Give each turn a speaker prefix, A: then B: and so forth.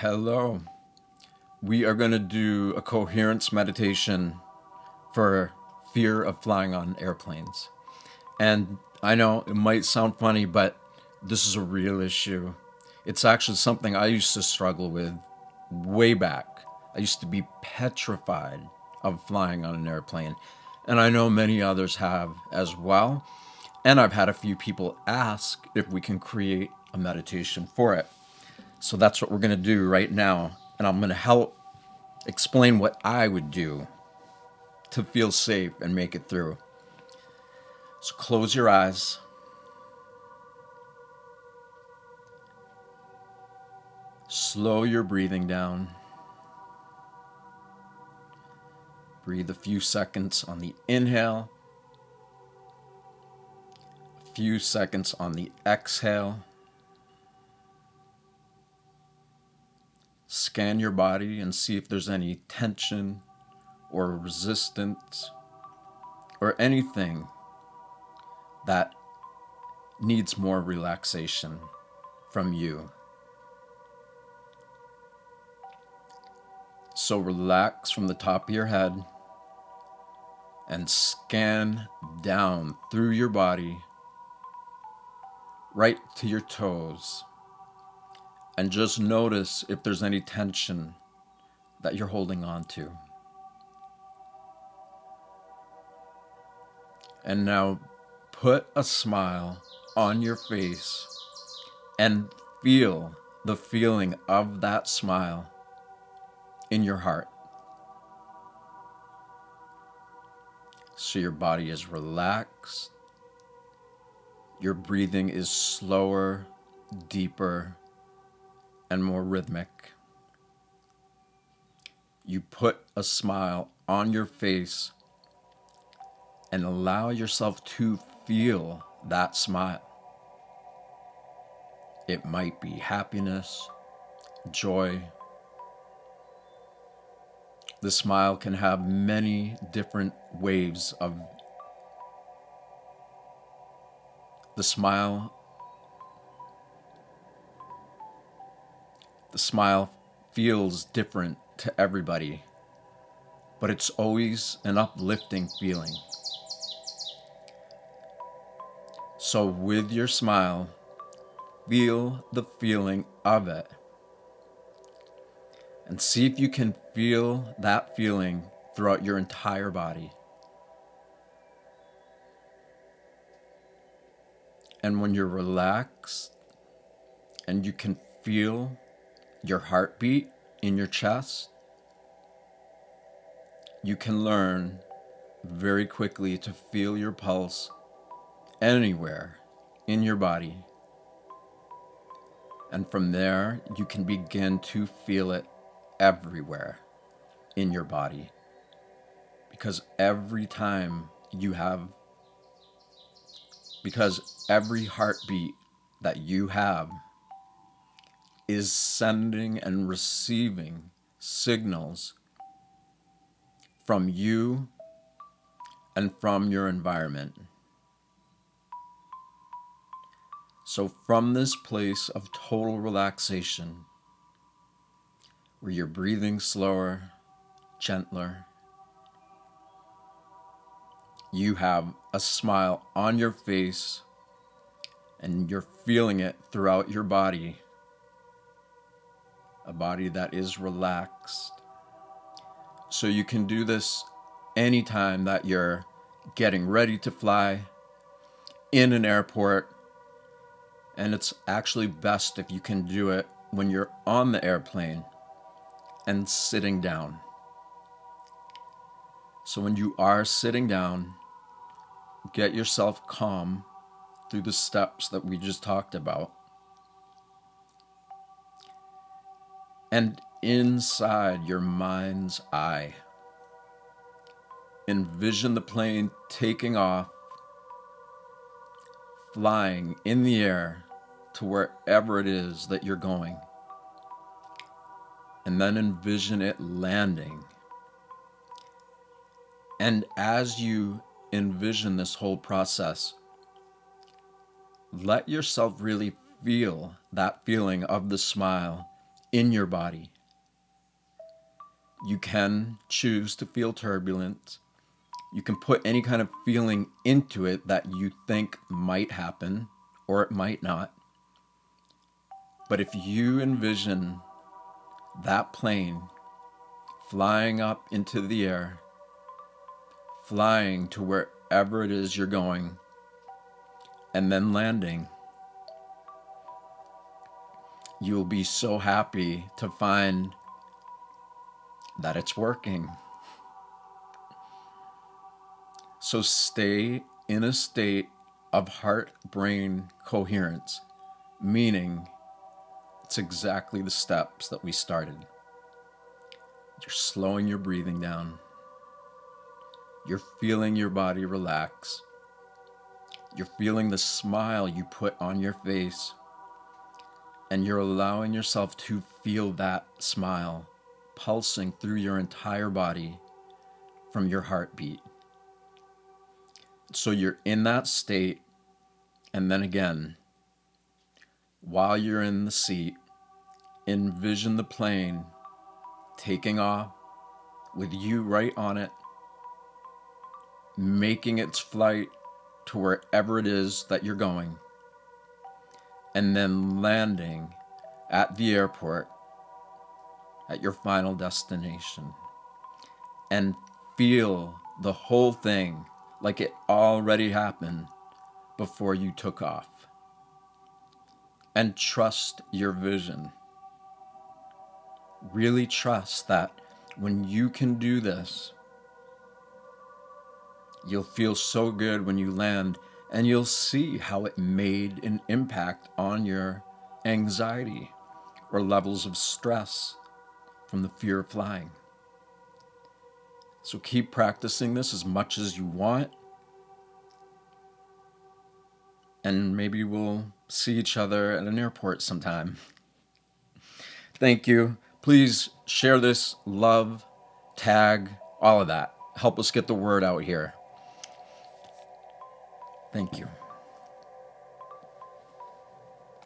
A: Hello. We are going to do a coherence meditation for fear of flying on airplanes. And I know it might sound funny, but this is a real issue. It's actually something I used to struggle with way back. I used to be petrified of flying on an airplane. And I know many others have as well. And I've had a few people ask if we can create a meditation for it. So that's what we're going to do right now. And I'm going to help explain what I would do to feel safe and make it through. So close your eyes. Slow your breathing down. Breathe a few seconds on the inhale, a few seconds on the exhale. Scan your body and see if there's any tension or resistance or anything that needs more relaxation from you. So relax from the top of your head and scan down through your body right to your toes. And just notice if there's any tension that you're holding on to. And now put a smile on your face and feel the feeling of that smile in your heart. So your body is relaxed, your breathing is slower, deeper, and more rhythmic. You put a smile on your face and allow yourself to feel that smile. It might be happiness, joy. The smile can have many different waves of the smile. The smile feels different to everybody, but it's always an uplifting feeling. So with your smile, feel the feeling of it. And see if you can feel that feeling throughout your entire body. And when you're relaxed and you can feel your heartbeat in your chest, you can learn very quickly to feel your pulse anywhere in your body. And from there, you can begin to feel it everywhere in your body. Because every heartbeat that you have is sending and receiving signals from you and from your environment. So from this place of total relaxation, where you're breathing slower, gentler, you have a smile on your face and you're feeling it throughout your body, a body that is relaxed. So you can do this anytime that you're getting ready to fly in an airport, and it's actually best if you can do it when you're on the airplane and sitting down. So when you are sitting down, get yourself calm through the steps that we just talked about. And inside your mind's eye, envision the plane taking off, flying in the air to wherever it is that you're going. And then envision it landing. And as you envision this whole process, let yourself really feel that feeling of the smile in your body. You can choose to feel turbulence. You can put any kind of feeling into it that you think might happen or it might not. But if you envision that plane flying up into the air, flying to wherever it is you're going, and then landing, you'll be so happy to find that it's working. So stay in a state of heart-brain coherence, meaning it's exactly the steps that we started. You're slowing your breathing down. You're feeling your body relax. You're feeling the smile you put on your face. And you're allowing yourself to feel that smile pulsing through your entire body from your heartbeat. So you're in that state, and then again, while you're in the seat, envision the plane taking off with you right on it, making its flight to wherever it is that you're going, and then landing at the airport at your final destination. And feel the whole thing like it already happened before you took off. And trust your vision. Really trust that when you can do this, you'll feel so good when you land, and you'll see how it made an impact on your anxiety or levels of stress from the fear of flying. So keep practicing this as much as you want, and maybe we'll see each other at an airport sometime. Thank you. Please share this, love, tag, all of that. Help us get the word out here. Thank you.